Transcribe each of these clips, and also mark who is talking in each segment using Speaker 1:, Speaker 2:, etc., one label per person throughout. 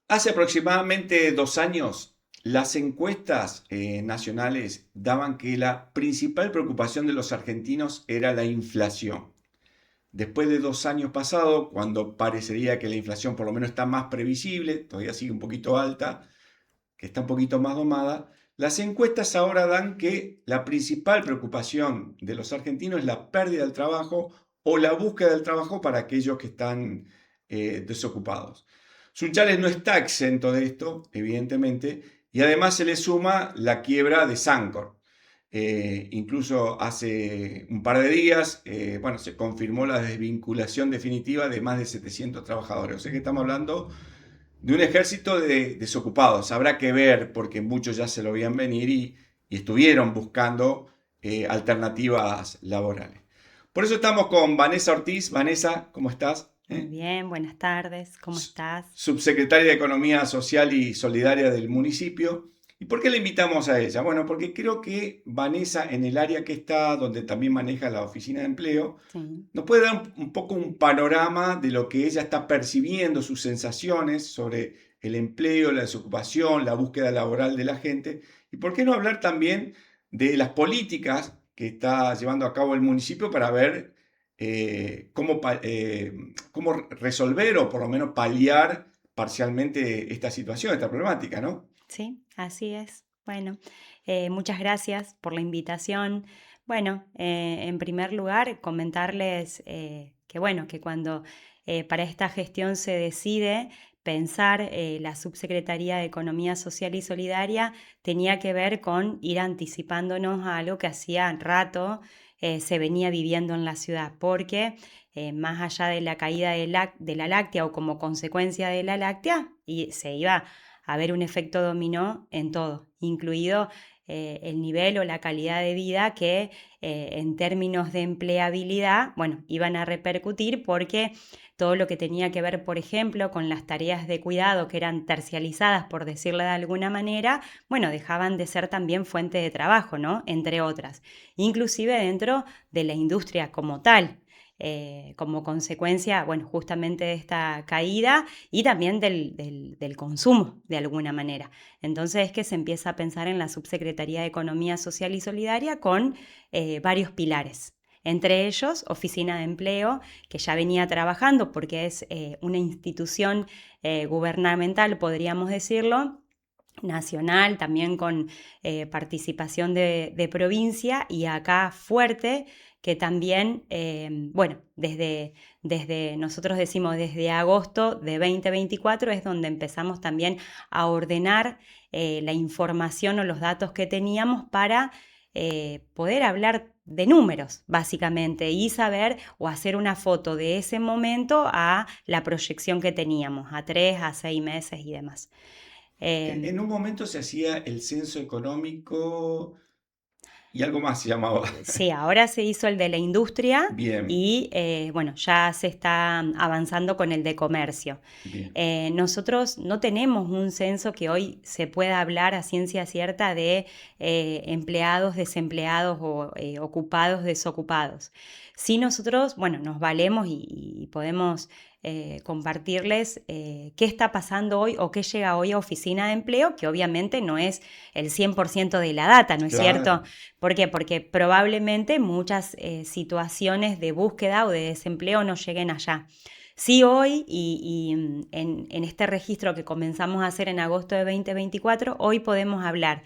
Speaker 1: Hace aproximadamente 2 años, las encuestas nacionales daban que la principal preocupación de los argentinos era la inflación. Después de 2 años pasados, cuando parecería que la inflación por lo menos está más previsible, todavía sigue un poquito alta, que está un poquito más domada, las encuestas ahora dan que la principal preocupación de los argentinos es la pérdida del trabajo o la búsqueda del trabajo para aquellos que están desocupados. Sunchales no está exento de esto, evidentemente, y además se le suma la quiebra de Sancor. Incluso hace un par de días, bueno, se confirmó la desvinculación definitiva de más de 700 trabajadores. O sea que estamos hablando de un ejército de desocupados. Habrá que ver, porque muchos ya se lo veían venir y estuvieron buscando alternativas laborales. Por eso estamos con Vanessa Ortiz. Vanessa, ¿cómo estás?
Speaker 2: Muy bien, buenas tardes, ¿cómo estás?
Speaker 1: Subsecretaria de Economía Social y Solidaria del municipio. ¿Y por qué le invitamos a ella? Bueno, porque creo que Vanessa, en el área que está, donde también maneja la oficina de empleo,
Speaker 2: Sí.
Speaker 1: nos puede dar un poco un panorama de lo que ella está percibiendo, sus sensaciones sobre el empleo, la desocupación, la búsqueda laboral de la gente. Y por qué no hablar también de las políticas que está llevando a cabo el municipio para ver cómo resolver o por lo menos paliar parcialmente esta situación, esta problemática, ¿no?
Speaker 2: Sí, así es. Bueno, muchas gracias por la invitación. Bueno, en primer lugar, comentarles que bueno, que cuando para esta gestión se decide pensar la Subsecretaría de Economía Social y Solidaria, tenía que ver con ir anticipándonos a algo que hacía rato se venía viviendo en la ciudad, porque más allá de la caída de la láctea o como consecuencia de la láctea, y se iba haber un efecto dominó en todo, incluido el nivel o la calidad de vida que en términos de empleabilidad, bueno, iban a repercutir porque todo lo que tenía que ver, por ejemplo, con las tareas de cuidado que eran tercializadas, por decirlo de alguna manera, bueno, dejaban de ser también fuente de trabajo, ¿no? Entre otras, inclusive dentro de la industria como tal. Como consecuencia, bueno, justamente de esta caída y también del consumo, de alguna manera. Entonces es que se empieza a pensar en la Subsecretaría de Economía Social y Solidaria con varios pilares. Entre ellos, Oficina de Empleo, que ya venía trabajando porque es una institución gubernamental, podríamos decirlo, nacional, también con participación de provincia y acá fuerte, que también, bueno, desde, nosotros decimos desde agosto de 2024 es donde empezamos también a ordenar la información o los datos que teníamos para poder hablar de números, básicamente, y saber o hacer una foto de ese momento a la proyección que teníamos, a 3 a 6 meses y demás.
Speaker 1: En
Speaker 2: Eh,
Speaker 1: un momento se hacía el censo económico y algo más se llamaba.
Speaker 2: Sí, ahora se hizo el de la industria
Speaker 1: Bien,
Speaker 2: y bueno, ya se está avanzando con el de comercio.
Speaker 1: bien.
Speaker 2: Nosotros no tenemos un censo que hoy se pueda hablar a ciencia cierta de empleados, desempleados o ocupados, desocupados. Sí, nosotros, bueno, nos valemos y podemos compartirles qué está pasando hoy o qué llega hoy a oficina de empleo, que obviamente no es el 100% de la data, ¿no es cierto?
Speaker 1: Claro.
Speaker 2: ¿Por qué? Porque probablemente muchas situaciones de búsqueda o de desempleo no lleguen allá. Sí, hoy en este registro que comenzamos a hacer en agosto de 2024, hoy podemos hablar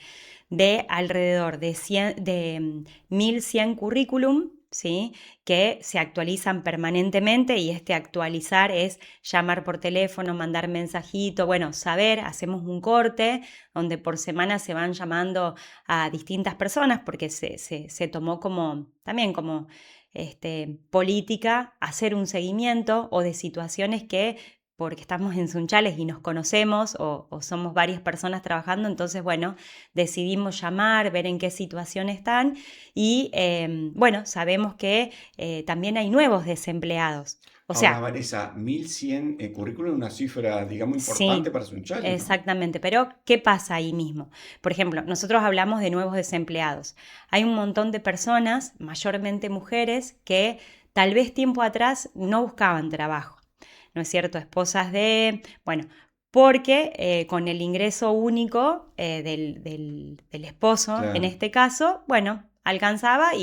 Speaker 2: de alrededor de, 1.100 currículum, ¿sí? Que se actualizan permanentemente y este actualizar es llamar por teléfono, mandar mensajito, bueno, saber, hacemos un corte donde por semana se van llamando a distintas personas porque se tomó como también como política hacer un seguimiento o de situaciones que porque estamos en Sunchales y nos conocemos o somos varias personas trabajando, entonces bueno, decidimos llamar, ver en qué situación están y bueno, sabemos que también hay nuevos desempleados. O
Speaker 1: Ahora,
Speaker 2: sea,
Speaker 1: Vanessa, 1100 currículum es una cifra, digamos, importante
Speaker 2: sí,
Speaker 1: para Sunchales, ¿no?
Speaker 2: exactamente. Pero, ¿qué pasa ahí mismo? Por ejemplo, nosotros hablamos de nuevos desempleados. Hay un montón de personas, mayormente mujeres, que tal vez tiempo atrás no buscaban trabajo. ¿No es cierto? Esposas de, bueno, porque con el ingreso único del esposo, en
Speaker 1: Claro.
Speaker 2: este caso, bueno, alcanzaba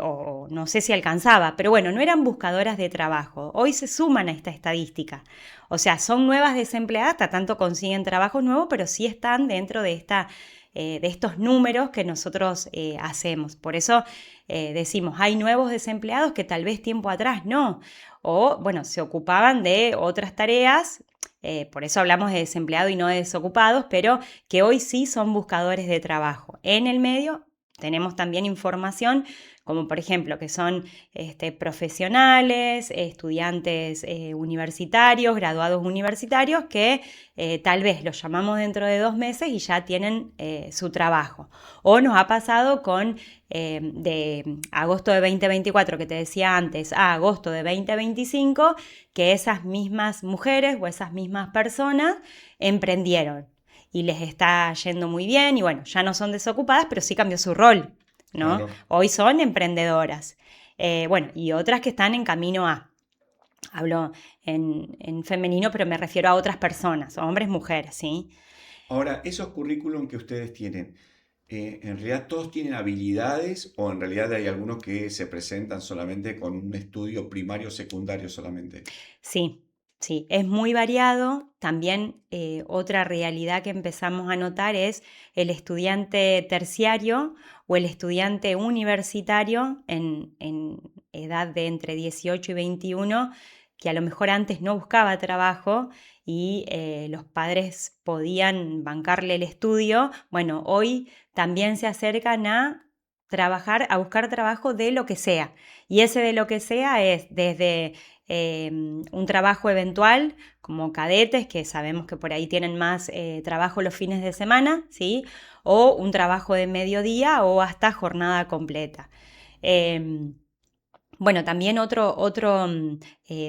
Speaker 2: o no sé si alcanzaba, pero bueno, no eran buscadoras de trabajo. Hoy se suman a esta estadística. O sea, son nuevas desempleadas, hasta tanto consiguen trabajos nuevos, pero sí están dentro de estos números que nosotros hacemos. Por eso decimos, hay nuevos desempleados que tal vez tiempo atrás no, o bueno, se ocupaban de otras tareas, por eso hablamos de desempleados y no de desocupados, pero que hoy sí son buscadores de trabajo. En el medio tenemos también información como por ejemplo que son profesionales, estudiantes universitarios, graduados universitarios, que tal vez los llamamos dentro de 2 meses y ya tienen su trabajo. O nos ha pasado de agosto de 2024, que te decía antes, a agosto de 2025, que esas mismas mujeres o esas mismas personas emprendieron y les está yendo muy bien y bueno, ya no son desocupadas, pero sí cambió su rol, ¿no?
Speaker 1: Claro.
Speaker 2: Hoy son emprendedoras. Bueno, y otras que están en camino a. Hablo en femenino, pero me refiero a otras personas, hombres, mujeres, ¿sí?
Speaker 1: Ahora, esos currículum que ustedes tienen, ¿en realidad todos tienen habilidades o en realidad hay algunos que se presentan solamente con un estudio primario o secundario solamente?
Speaker 2: Sí, sí, es muy variado. También otra realidad que empezamos a notar es el estudiante terciario o el estudiante universitario en edad de entre 18 y 21, que a lo mejor antes no buscaba trabajo y los padres podían bancarle el estudio. Bueno, hoy también se acercan a trabajar, a buscar trabajo de lo que sea. Y ese de lo que sea es desde un trabajo eventual como cadetes, que sabemos que por ahí tienen más trabajo los fines de semana, ¿sí? O un trabajo de mediodía o hasta jornada completa. Eh, bueno, también otro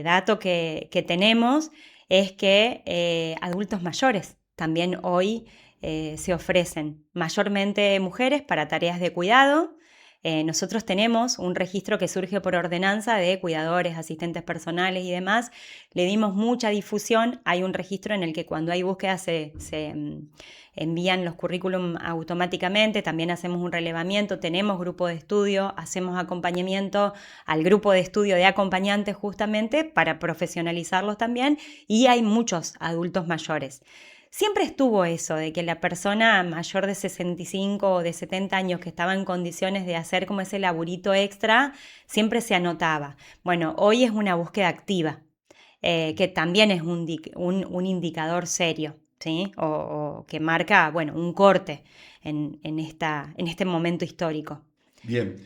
Speaker 2: dato que tenemos es que adultos mayores también hoy se ofrecen, mayormente mujeres para tareas de cuidado. Nosotros tenemos un registro que surge por ordenanza de cuidadores, asistentes personales y demás. Le dimos mucha difusión. Hay un registro en el que cuando hay búsqueda se envían los currículum automáticamente. También hacemos un relevamiento, tenemos grupo de estudio, hacemos acompañamiento al grupo de estudio de acompañantes justamente para profesionalizarlos también, y hay muchos adultos mayores. Siempre estuvo eso de que la persona mayor de 65 o de 70 años que estaba en condiciones de hacer como ese laburito extra, siempre se anotaba. Bueno, hoy es una búsqueda activa, que también es un indicador serio, ¿sí? O que marca, bueno, un corte en este momento histórico.
Speaker 1: Bien,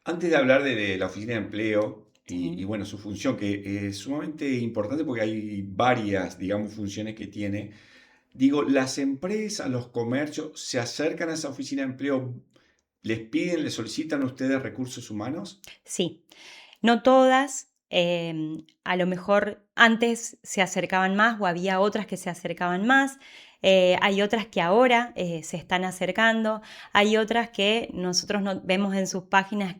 Speaker 1: antes de hablar de la oficina de empleo y
Speaker 2: Sí.
Speaker 1: bueno, su función, que es sumamente importante porque hay varias, digamos, funciones que tiene, digo, las empresas, los comercios, ¿se acercan a esa oficina de empleo? ¿Les piden, les solicitan a ustedes recursos humanos?
Speaker 2: Sí, no todas, a lo mejor antes se acercaban más o había otras que se acercaban más, hay otras que ahora se están acercando, hay otras que nosotros vemos en sus páginas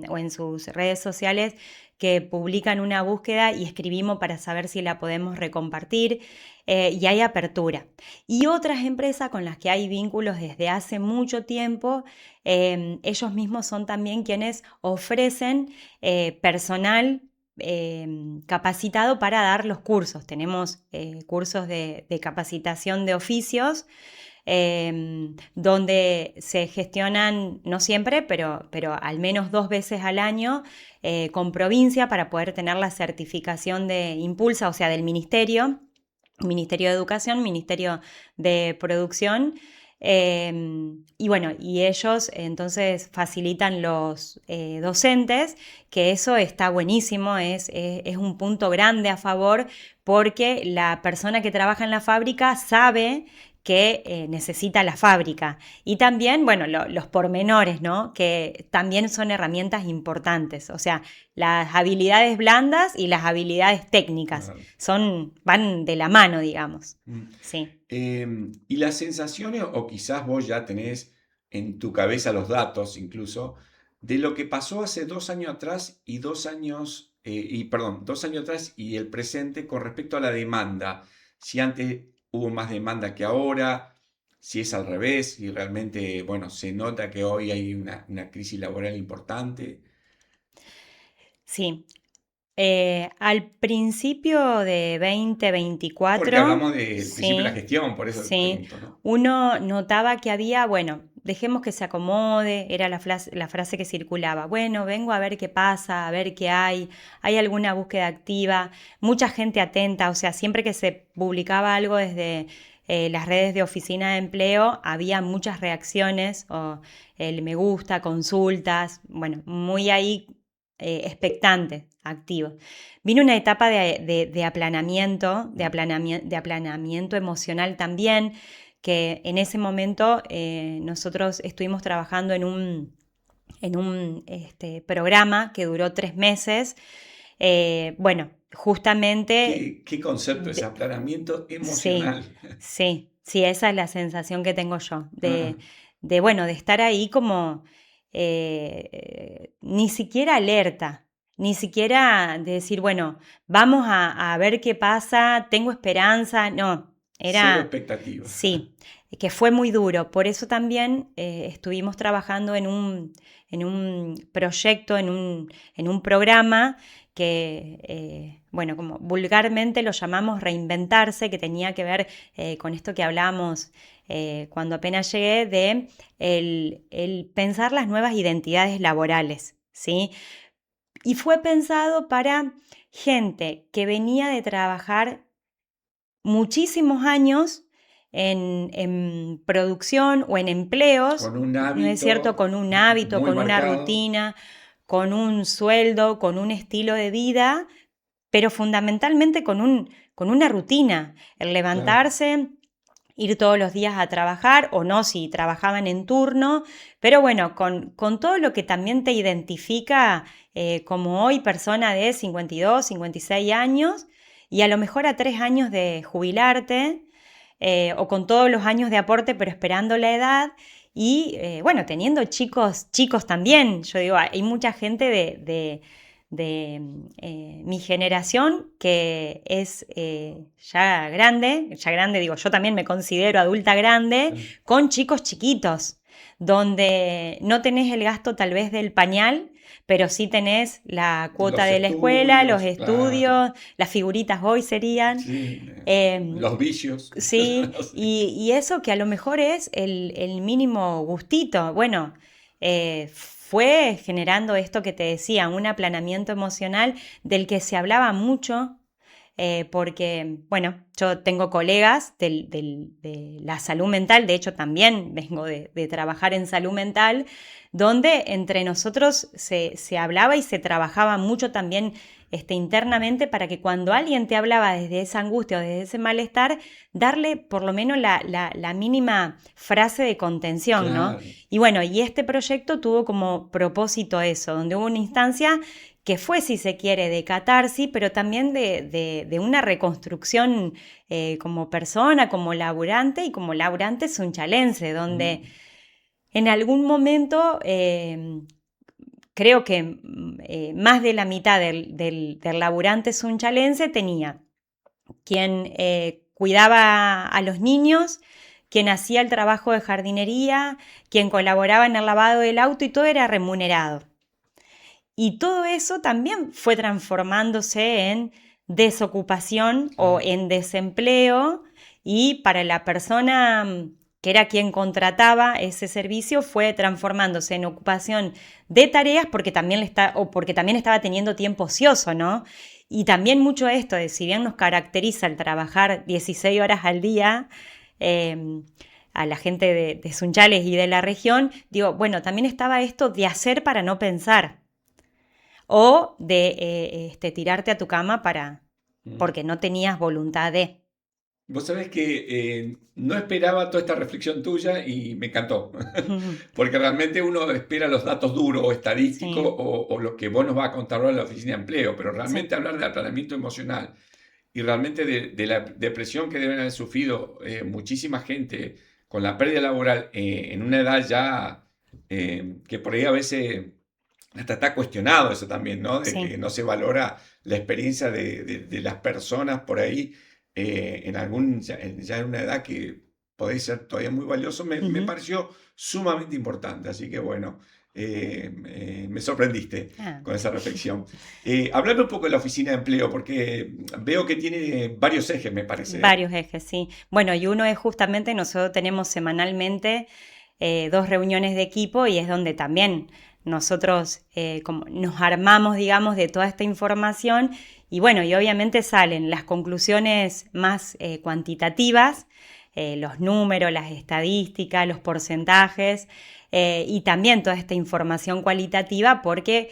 Speaker 2: o en sus redes sociales que publican una búsqueda y escribimos para saber si la podemos recompartir, y hay apertura. Y otras empresas con las que hay vínculos desde hace mucho tiempo, ellos mismos son también quienes ofrecen personal capacitado para dar los cursos. Tenemos cursos de capacitación de oficios, donde se gestionan, no siempre, pero al menos 2 veces al año, con provincia para poder tener la certificación de Impulsa, o sea, del Ministerio de Educación, Ministerio de Producción. Y bueno, y ellos entonces facilitan los docentes, que eso está buenísimo, es un punto grande a favor, porque la persona que trabaja en la fábrica sabe que necesita la fábrica. Y también, bueno, los pormenores, ¿no? Que también son herramientas importantes. O sea, las habilidades blandas y las habilidades técnicas
Speaker 1: Claro.
Speaker 2: van de la mano, digamos.
Speaker 1: Mm.
Speaker 2: Sí.
Speaker 1: Y las sensaciones, o quizás vos ya tenés en tu cabeza los datos incluso, de lo que pasó hace 2 años atrás y 2 años perdón, 2 años atrás y el presente con respecto a la demanda. Si antes hubo más demanda que ahora, si es al revés, si realmente, bueno, se nota que hoy hay una crisis laboral importante.
Speaker 2: Sí, al principio de
Speaker 1: Porque
Speaker 2: 2024,
Speaker 1: hablamos del principio de la
Speaker 2: sí,
Speaker 1: gestión, por eso te
Speaker 2: sí,
Speaker 1: pregunto, ¿no?
Speaker 2: uno notaba que había, bueno, dejemos que se acomode, era la frase que circulaba, bueno, vengo a ver qué pasa, a ver qué hay alguna búsqueda activa, mucha gente atenta, o sea, siempre que se publicaba algo desde las redes de oficina de empleo, había muchas reacciones, o el me gusta, consultas, bueno, muy ahí expectante, activo. Vino una etapa de aplanamiento, de aplanamiento emocional también, que en ese momento nosotros estuvimos trabajando en un programa que duró 3 meses. Bueno, justamente,
Speaker 1: ¿Qué concepto es
Speaker 2: de-
Speaker 1: aplanamiento
Speaker 2: sí,
Speaker 1: emocional?
Speaker 2: sí, esa es la sensación que tengo yo,
Speaker 1: Ah,
Speaker 2: bueno, de estar ahí como ni siquiera alerta, ni siquiera de decir, bueno, vamos a ver qué pasa, tengo esperanza, no,
Speaker 1: cero
Speaker 2: era,
Speaker 1: expectativa.
Speaker 2: sí, que fue muy duro. Por eso también estuvimos trabajando en un proyecto, en un programa que, bueno, como vulgarmente lo llamamos reinventarse, que tenía que ver con esto que hablábamos cuando apenas llegué, de el pensar las nuevas identidades laborales, ¿sí? Y fue pensado para gente que venía de trabajar muchísimos años en producción o en empleos,
Speaker 1: Con un
Speaker 2: ¿no es cierto?
Speaker 1: hábito
Speaker 2: Con un hábito,
Speaker 1: muy
Speaker 2: con una
Speaker 1: marcado.
Speaker 2: rutina, con un sueldo, con un estilo de vida, pero fundamentalmente con una rutina, el
Speaker 1: Claro.
Speaker 2: levantarse, ir todos los días a trabajar o no si trabajaban en turno, pero bueno, con todo lo que también te identifica como hoy persona de 52, 56 años y a lo mejor a 3 años de jubilarte o con todos los años de aporte pero esperando la edad y bueno, teniendo chicos, chicos también, yo digo, hay mucha gente de mi generación que es ya grande digo, yo también me considero adulta grande, con chicos chiquitos, donde no tenés el gasto tal vez del pañal, pero sí tenés la cuota
Speaker 1: Los
Speaker 2: de la escuela, los
Speaker 1: estudios, claro.
Speaker 2: estudios, las figuritas hoy serían.
Speaker 1: Sí,
Speaker 2: em,
Speaker 1: los vicios.
Speaker 2: Sí,
Speaker 1: Sí.
Speaker 2: y eso que a lo mejor es el mínimo gustito. Bueno, fue generando esto que te decía, un aplanamiento emocional del que se hablaba mucho, porque, bueno, yo tengo colegas de la salud mental, de hecho también vengo de trabajar en salud mental, donde entre nosotros se hablaba y se trabajaba mucho también internamente para que cuando alguien te hablaba desde esa angustia o desde ese malestar, darle por lo menos la mínima frase de contención, ¿no?
Speaker 1: Claro.
Speaker 2: Y bueno, y este proyecto tuvo como propósito eso, donde hubo una instancia que fue, si se quiere, de catarsis, pero también de una reconstrucción como persona, como laburante, y como laburante sunchalense, donde
Speaker 1: Mm,
Speaker 2: en algún momento creo que más de la mitad del laburante sunchalense tenía quien cuidaba a los niños, quien hacía el trabajo de jardinería, quien colaboraba en el lavado del auto y todo era remunerado. Y todo eso también fue transformándose en desocupación o
Speaker 1: claro.
Speaker 2: en desempleo y para la persona que era quien contrataba ese servicio fue transformándose en ocupación de tareas porque también o porque también estaba teniendo tiempo ocioso, ¿no? Y también mucho esto de si bien nos caracteriza el trabajar 16 horas al día, eh, a la gente de Sunchales y de la región, digo, bueno, también estaba esto de hacer para no pensar o de tirarte a tu cama
Speaker 1: Mm.
Speaker 2: porque no tenías voluntad de.
Speaker 1: Vos sabés que no esperaba toda esta reflexión tuya y me encantó, porque realmente uno espera los datos duros o estadísticos
Speaker 2: Sí,
Speaker 1: o lo que vos nos vas a contar ahora en la oficina de empleo, pero
Speaker 2: sí.
Speaker 1: realmente hablar de aplanamiento emocional y realmente de la depresión que deben haber sufrido muchísima gente con la pérdida laboral en una edad ya que por ahí a veces hasta está cuestionado eso también, ¿no? De
Speaker 2: Sí.
Speaker 1: que no se valora la experiencia de las personas por ahí ya en una edad que podéis ser todavía muy valioso, me
Speaker 2: Ujú.
Speaker 1: pareció sumamente importante. Así que bueno, me sorprendiste
Speaker 2: Ah,
Speaker 1: con esa reflexión. Hablame un poco de la oficina de empleo, porque veo que tiene varios ejes, me parece, ¿eh?
Speaker 2: varios ejes, sí. Bueno, y uno es justamente, nosotros tenemos semanalmente 2 reuniones de equipo y es donde también nosotros como nos armamos, digamos, de toda esta información y bueno, y obviamente salen las conclusiones más cuantitativas, los números, las estadísticas, los porcentajes y también toda esta información cualitativa porque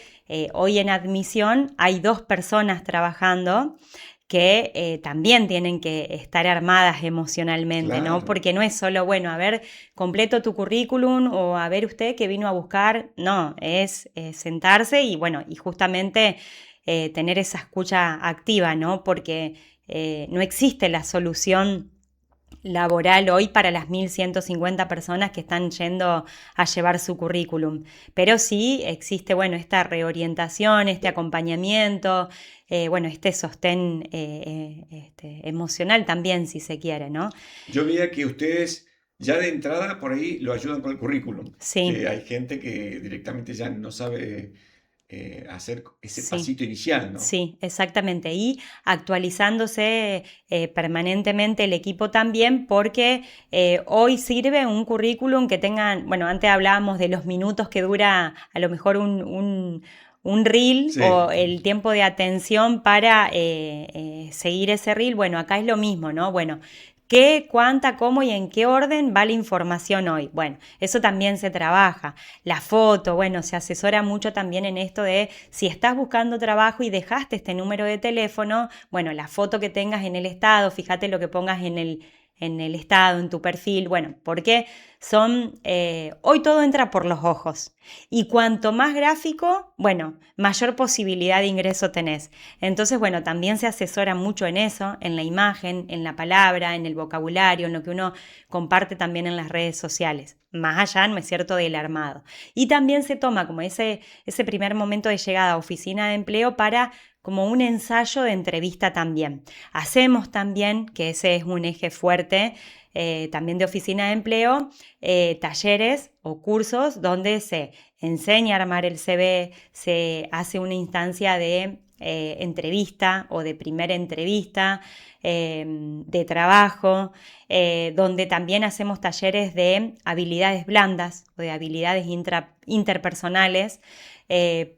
Speaker 2: hoy en admisión hay 2 personas trabajando que también tienen que estar armadas emocionalmente, ¿no?
Speaker 1: Claro.
Speaker 2: Porque no es solo, bueno, a ver, completo tu currículum o a ver usted qué vino a buscar, no, es sentarse y bueno, y justamente tener esa escucha activa, ¿no? Porque no existe la solución laboral hoy para las 1.150 personas que están yendo a llevar su currículum. Pero sí existe, bueno, esta reorientación, este acompañamiento, bueno, este sostén emocional también, si se quiere, ¿no?
Speaker 1: Yo veía que ustedes ya de entrada por ahí lo ayudan con el currículum,
Speaker 2: Sí,
Speaker 1: que hay gente que directamente ya no sabe hacer ese
Speaker 2: sí.
Speaker 1: pasito inicial, ¿no?
Speaker 2: Sí, exactamente. Y actualizándose permanentemente el equipo también, porque hoy sirve un currículum que tengan, bueno, antes hablábamos de los minutos que dura a lo mejor un reel
Speaker 1: Sí,
Speaker 2: o el tiempo de atención para seguir ese reel. Bueno, acá es lo mismo, ¿no? Bueno, ¿qué, cuánta, cómo y en qué orden va la información hoy? Bueno, eso también se trabaja. La foto, bueno, se asesora mucho también en esto de si estás buscando trabajo y dejaste este número de teléfono, bueno, la foto que tengas en el estado, fíjate lo que pongas en el estado, en tu perfil, bueno, porque hoy todo entra por los ojos y cuanto más gráfico, bueno, mayor posibilidad de ingreso tenés. Entonces, bueno, también se asesora mucho en eso, en la imagen, en la palabra, en el vocabulario, en lo que uno comparte también en las redes sociales, más allá, ¿no es cierto?, del armado. Y también se toma como ese primer momento de llegada a oficina de empleo para como un ensayo de entrevista también. Hacemos también, que ese es un eje fuerte, también de oficina de empleo, talleres o cursos donde se enseña a armar el CV, se hace una instancia de entrevista o de primera entrevista, de trabajo, donde también hacemos talleres de habilidades blandas o de habilidades interpersonales,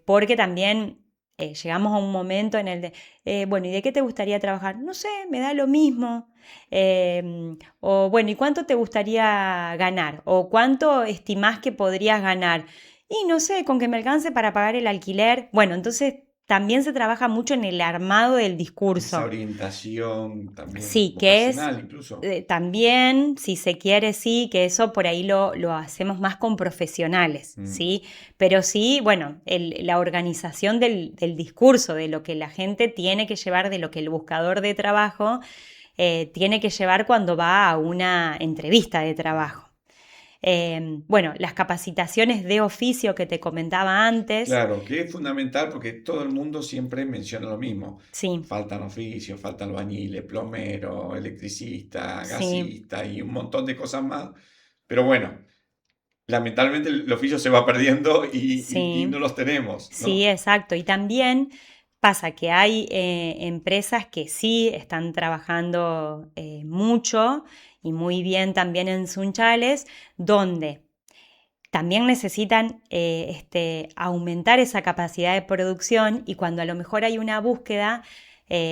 Speaker 2: porque también llegamos a un momento en el de, bueno, ¿y de qué te gustaría trabajar? No sé, me da lo mismo. O bueno, ¿y cuánto te gustaría ganar? ¿O cuánto estimás que podrías ganar? Y no sé, con que me alcance para pagar el alquiler. Bueno, entonces también se trabaja mucho en el armado del
Speaker 1: esa
Speaker 2: discurso.
Speaker 1: orientación también
Speaker 2: Sí, que es
Speaker 1: vocacional incluso.
Speaker 2: también, si se quiere, sí, que eso por ahí lo hacemos más con profesionales,
Speaker 1: Mm.
Speaker 2: ¿sí? Pero sí, bueno, la organización del discurso, de lo que la gente tiene que llevar, de lo que el buscador de trabajo tiene que llevar cuando va a una entrevista de trabajo. Bueno, las capacitaciones de oficio que te comentaba antes,
Speaker 1: Claro, que es fundamental porque todo el mundo siempre menciona lo mismo.
Speaker 2: sí,
Speaker 1: Faltan oficios, faltan albañiles, plomero, electricista,
Speaker 2: sí,
Speaker 1: gasista y un montón de cosas más. Pero bueno, lamentablemente el oficio se va perdiendo y no
Speaker 2: sí.
Speaker 1: los tenemos,
Speaker 2: Sí,
Speaker 1: ¿no?
Speaker 2: exacto. Y también pasa que hay empresas que sí están trabajando mucho y muy bien también en Sunchales, donde también necesitan aumentar esa capacidad de producción y cuando a lo mejor hay una búsqueda,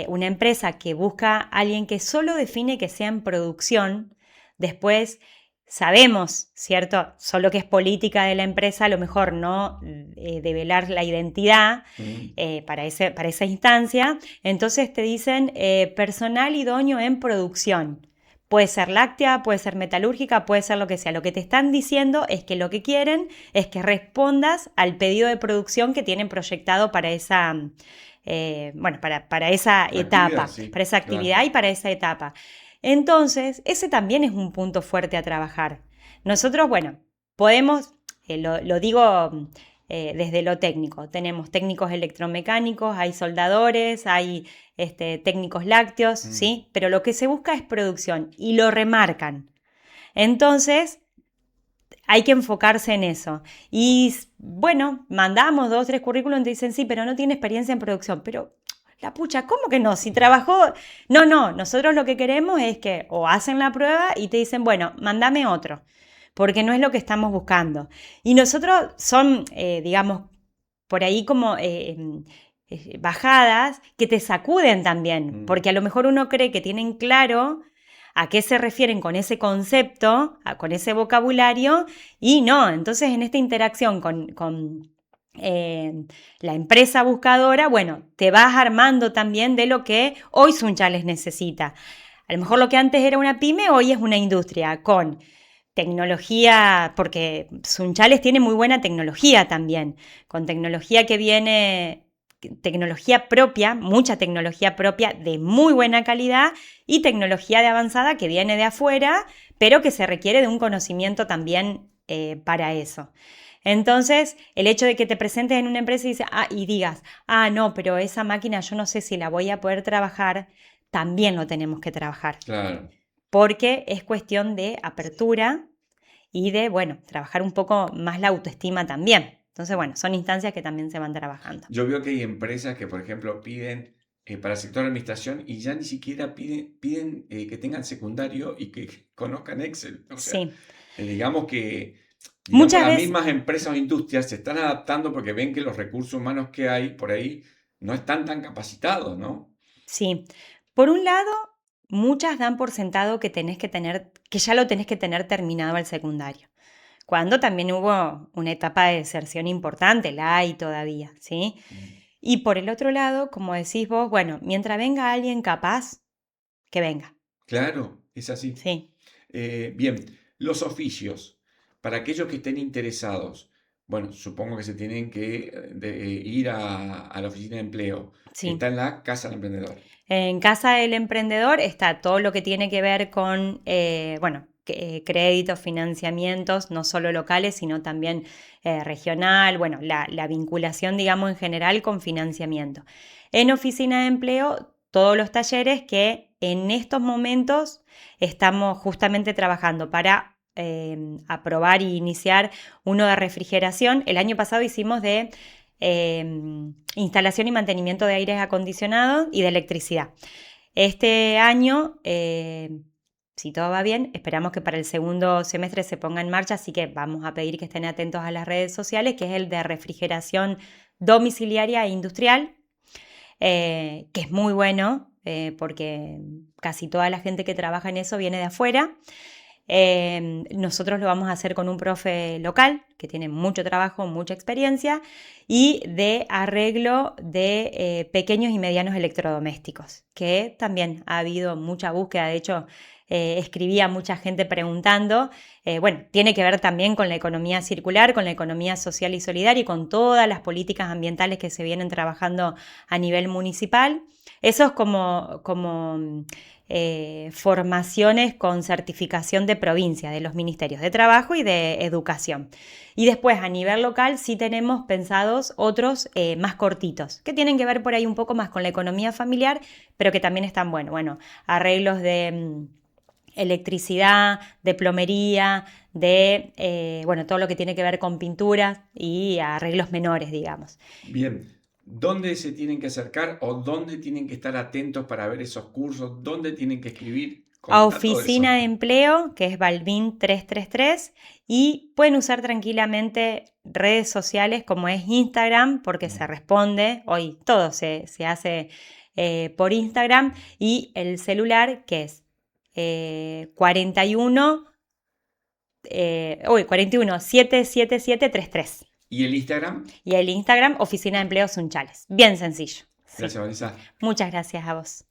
Speaker 2: una empresa que busca a alguien que solo define que sea en producción, después sabemos, ¿cierto? Solo que es política de la empresa, a lo mejor no develar la identidad
Speaker 1: Mm.
Speaker 2: para esa instancia, entonces te dicen personal idóneo en producción. Puede ser láctea, puede ser metalúrgica, puede ser lo que sea. Lo que te están diciendo es que lo que quieren es que respondas al pedido de producción que tienen proyectado para esa, bueno, para esa
Speaker 1: Actividad,
Speaker 2: etapa, para
Speaker 1: sí,
Speaker 2: esa
Speaker 1: claro.
Speaker 2: actividad y para esa etapa. Entonces, ese también es un punto fuerte a trabajar. Nosotros, bueno, podemos, lo digo desde lo técnico. Tenemos técnicos electromecánicos, hay soldadores, hay técnicos lácteos, ¿sí? Pero lo que se busca es producción y lo remarcan. Entonces, hay que enfocarse en eso. Y bueno, mandamos 2, 3 currículums y te dicen, sí, pero no tiene experiencia en producción. Pero la pucha, ¿cómo que no? Si trabajó... No, nosotros lo que queremos es que o hacen la prueba y te dicen, bueno, mándame otro, porque no es lo que estamos buscando. Y nosotros son, digamos, por ahí como bajadas que te sacuden también, porque a lo mejor uno cree que tienen claro a qué se refieren con ese concepto, con ese vocabulario, y no. Entonces, en esta interacción con la empresa buscadora, bueno, te vas armando también de lo que hoy Sunchales necesita. A lo mejor lo que antes era una pyme, hoy es una industria con tecnología, porque Sunchales tiene muy buena tecnología también, con tecnología que viene, tecnología propia, mucha tecnología propia de muy buena calidad y tecnología de avanzada que viene de afuera, pero que se requiere de un conocimiento también para eso. Entonces, el hecho de que te presentes en una empresa y digas, no, pero esa máquina yo no sé si la voy a poder trabajar, también lo tenemos que trabajar.
Speaker 1: Claro.
Speaker 2: Porque es cuestión de apertura y de, bueno, trabajar un poco más la autoestima también. Entonces, bueno, son instancias que también se van trabajando.
Speaker 1: Yo veo que hay empresas que, por ejemplo, piden para el sector de administración y ya ni siquiera piden que tengan secundario y que conozcan Excel. O sea,
Speaker 2: Sí.
Speaker 1: Digamos que
Speaker 2: Muchas
Speaker 1: las
Speaker 2: veces,
Speaker 1: mismas empresas o industrias se están adaptando porque ven que los recursos humanos que hay por ahí no están tan capacitados, ¿no?
Speaker 2: sí. Por un lado, muchas dan por sentado que que ya lo tenés que tener terminado el secundario. Cuando también hubo una etapa de deserción importante, la hay todavía, ¿sí? Y por el otro lado, como decís vos, bueno, mientras venga alguien capaz, que venga.
Speaker 1: Claro, es así.
Speaker 2: Sí.
Speaker 1: Bien, los oficios. Para aquellos que estén interesados, bueno, supongo que se tienen que ir a la oficina de empleo.
Speaker 2: Sí.
Speaker 1: Está en la Casa del Emprendedor.
Speaker 2: En Casa del Emprendedor está todo lo que tiene que ver con, bueno, créditos, financiamientos, no solo locales, sino también regional, bueno, la vinculación, digamos, en general con financiamiento. En Oficina de Empleo, todos los talleres que en estos momentos estamos justamente trabajando para aprobar y iniciar uno de refrigeración. El año pasado hicimos de instalación y mantenimiento de aires acondicionados y de electricidad. Este año, si todo va bien, esperamos que para el segundo semestre se ponga en marcha, así que vamos a pedir que estén atentos a las redes sociales, que es el de refrigeración domiciliaria e industrial, que es muy bueno, porque casi toda la gente que trabaja en eso viene de afuera. Nosotros lo vamos a hacer con un profe local que tiene mucho trabajo, mucha experiencia y de arreglo de pequeños y medianos electrodomésticos, que también ha habido mucha búsqueda. De hecho, escribía mucha gente preguntando. Bueno, tiene que ver también con la economía circular, con la economía social y solidaria y con todas las políticas ambientales que se vienen trabajando a nivel municipal. Eso es como formaciones con certificación de provincia, de los ministerios de trabajo y de educación. Y después a nivel local sí tenemos pensados otros más cortitos, que tienen que ver por ahí un poco más con la economía familiar, pero que también están buenos. Bueno, arreglos de electricidad, de plomería, de bueno, todo lo que tiene que ver con pinturas y arreglos menores, digamos.
Speaker 1: Bien. ¿Dónde se tienen que acercar o dónde tienen que estar atentos para ver esos cursos? ¿Dónde tienen que escribir?
Speaker 2: A Oficina de Empleo, que es Balbín 333, y pueden usar tranquilamente redes sociales como es Instagram, porque se responde, hoy todo se hace por Instagram, y el celular que es 41 77733.
Speaker 1: ¿Y el Instagram?
Speaker 2: Y el Instagram, Oficina de Empleo Sunchales. Bien sencillo.
Speaker 1: Gracias, Vanessa.
Speaker 2: Muchas gracias a vos.